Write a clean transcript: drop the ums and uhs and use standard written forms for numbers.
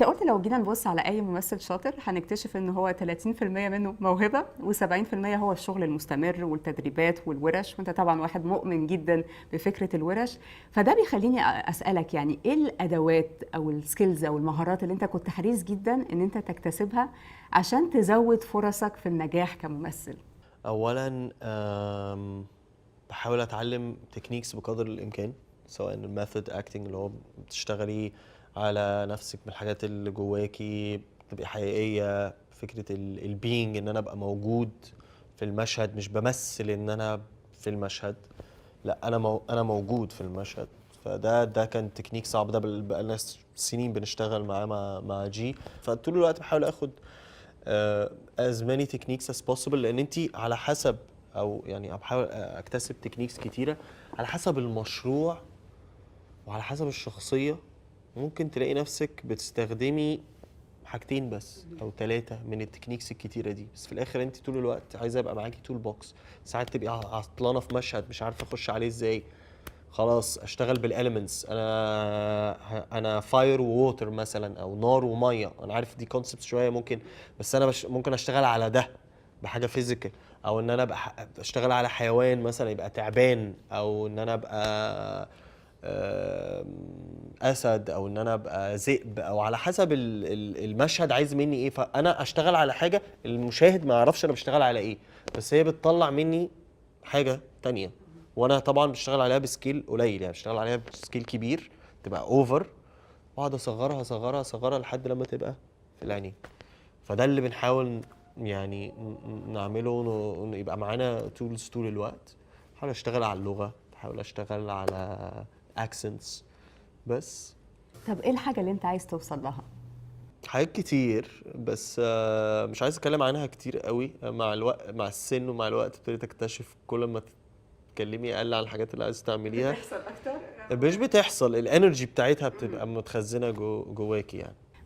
انت قلت لو جينا نبص على اي ممثل شاطر هنكتشف ان هو 30% منه موهبه و70% هو الشغل المستمر والتدريبات والورش، وانت طبعا واحد مؤمن جدا بفكره الورش. فده بيخليني اسالك يعني ايه الادوات او السكيلز او المهارات اللي انت كنت حريص جدا ان انت تكتسبها عشان تزود فرصك في النجاح كممثل؟ اولا بحاول اتعلم تكنيكس بقدر الامكان، سواء الميثود اكتنج اللي هو بتشتغلي على نفسك من الحاجات اللي جواكي تبقى حقيقيه، فكره البينج ان انا ابقى موجود في المشهد، مش بمثل ان انا في المشهد، لا انا موجود في المشهد. فده كان تكنيك صعب، ده بقالنا سنين بنشتغل معاه مع جي. فطول الوقت بحاول اخد as many techniques as possible، لان انت على حسب، او يعني بحاول اكتسب تكنيكس كتيره على حسب المشروع وعلى حسب الشخصيه. ممكن تلاقي نفسك بتستخدمي حاجتين بس او ثلاثه من التكنيكس الكتيره دي، بس في الاخر انت طول الوقت عايزه يبقى معاكي تول بوكس. ساعات تبقي عطلانه في مشهد مش عارفه اخش عليه ازاي، خلاص اشتغل بالاليمنتس. انا فاير ووتر مثلا، او نار وميه. انا عارف دي كونسبت شويه ممكن، بس انا ممكن اشتغل على ده بحاجه فيزيكال، او ان انا ابقى اشتغل على حيوان مثلا يبقى تعبان، او ان انا ابقى اسد، او ان انا ابقى ذئب، او على حسب المشهد عايز مني ايه. فانا اشتغل على حاجه المشاهد ما يعرفش انا بشتغل على ايه، بس هي بتطلع مني حاجه تانية. وانا طبعا بشتغل عليها بسكيل قليل، يعني بشتغل عليها بسكيل كبير تبقى اوفر، واقعد اصغرها اصغرها اصغرها لحد لما تبقى في العينين. فده اللي بنحاول يعني نعمله، يبقى معانا تولز طول الوقت. بحاول اشتغل على اللغه، بحاول اشتغل على accents بس. طب ايه الحاجه اللي انت عايز توصل لها؟ حاجات كتير، بس مش عايز اتكلم عنها كتير قوي. مع الوقت، مع السن ومع الوقت ابتديت اكتشف كل ما تتكلمي اقل عن الحاجات اللي عايز تعمليها بتحصل اكتر. مش بتحصل، الانرجي بتاعتها بتبقى متخزنه جواكي يعني.